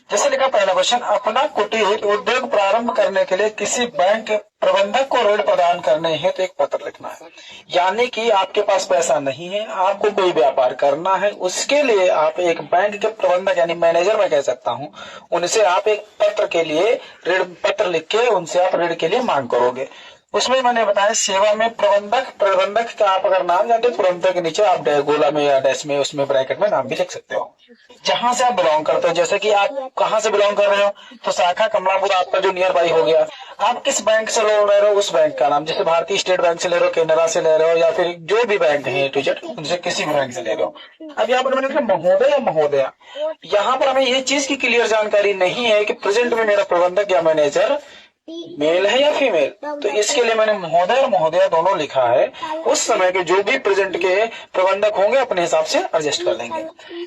जैसे लिखा पहला क्वेश्चन, अपना कुटीर उद्योग प्रारंभ करने के लिए किसी बैंक प्रबंधक को ऋण प्रदान करने हेतु एक पत्र लिखना है। यानी कि आपके पास पैसा नहीं है, आपको कोई व्यापार करना है, उसके लिए आप एक बैंक के प्रबंधक यानी मैनेजर मैं कह सकता हूं, उनसे आप एक पत्र के लिए ऋण पत्र लिख के उनसे आप ऋण के लिए मांग करोगे। उसमें मैंने बताया सेवा में प्रबंधक, प्रबंधक का आप अगर नाम जानते हो प्रबंधक के नीचे आप गोला में या डैश में उसमें ब्रैकेट में नाम भी लिख सकते हो। जहां से आप बिलोंग करते हो, जैसे कि आप कहां से बिलोंग कर रहे हो, तो शाखा कमलापुर आपका जो नियर बाई हो गया। आप किस बैंक से लोन ले रहे हो, उस बैंक का नाम, जैसे भारतीय स्टेट बैंक से ले रहे हो, केनरा से ले रहे हो, या फिर जो भी बैंक है टू जेड उनसे किसी भी बैंक से ले रहे हो। अब यहाँ पर मैंने लिखा महोदय या महोदया। यहाँ पर हमें ये चीज की क्लियर जानकारी नहीं है कि प्रेजेंट में मेरा प्रबंधक या मैनेजर मेल है या फीमेल, तो इसके लिए मैंने महोदय और महोदया दोनों लिखा है। उस समय के जो भी प्रेजेंट के प्रबंधक होंगे अपने हिसाब से एडजस्ट कर लेंगे।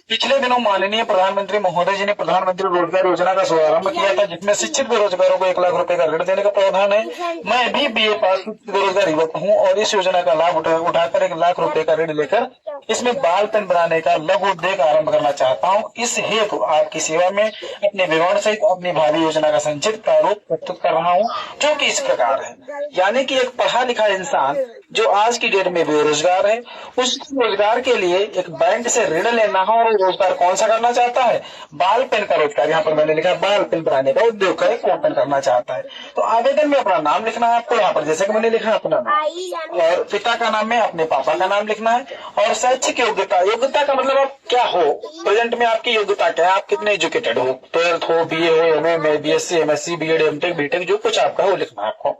पिछले दिनों माननीय प्रधानमंत्री महोदय जी ने प्रधानमंत्री रोजगार योजना का शुभारंभ किया था, जिसमें शिक्षित बेरोजगारों को 1 लाख रुपए का ऋण देने का प्रावधान है। मैं भी BA पास बेरोजगार युवक हूँ और इस योजना का लाभ उठाकर 1 लाख रुपए का ऋण लेकर इसमें बाल पेन बनाने का लघु उद्योग आरंभ करना चाहता हूँ। इस हेतु आपकी सेवा में अपने विवरण सहित अपनी भावी योजना का संचित प्रारूप प्रस्तुत कर रहा हूँ, जो कि इस प्रकार है। यानी कि एक पढ़ा लिखा इंसान जो आज की डेट में बेरोजगार है, उस रोजगार के लिए एक बैंक से ऋण लेना है और रोजगार कौन सा करना चाहता है, बाल पेन का रोजगार। यहाँ पर मैंने लिखा बाल पेन बनाने का उद्योग का एक ओपन करना चाहता है। तो आवेदन में अपना नाम लिखना है आपको, यहाँ पर जैसे कि मैंने लिखा अपना नाम, और पिता का नाम में अपने पापा का नाम लिखना है। और शैक्षिक योग्यता, योग्यता का मतलब आप क्या हो, प्रेजेंट में आपकी योग्यता क्या है, आप कितने एजुकेटेड हो, 12th हो, BA हो, MA, BSc, MSc, BEd, MTech, BTech जो कुछ आपका वो लिखना है आपको।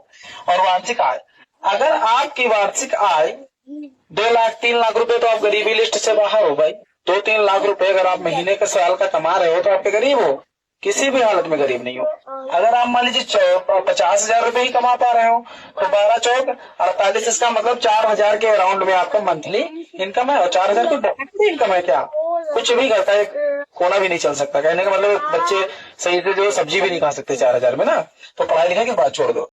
और वार्षिक आय, अगर आपकी वार्षिक आय 2 लाख 3 लाख रुपए तो आप गरीबी लिस्ट से बाहर हो भाई। 2-3 लाख रुपए अगर आप महीने का साल का कमा रहे हो तो आप गरीब हो, किसी भी हालत में गरीब नहीं हो। अगर आप मान लीजिए 50,000 रुपए ही कमा पा रहे हो तो 12 चौक 48, इसका मतलब 4,000 के अराउंड में आपका मंथली इनकम है। और 4,000 को डेफिनेटली इनकम है क्या, कुछ भी करता है, कोना भी नहीं चल सकता। कहने का मतलब बच्चे सही से जो सब्जी भी नहीं खा सकते 4,000 में ना, तो पढ़ाई लिखाई की बात छोड़ दो।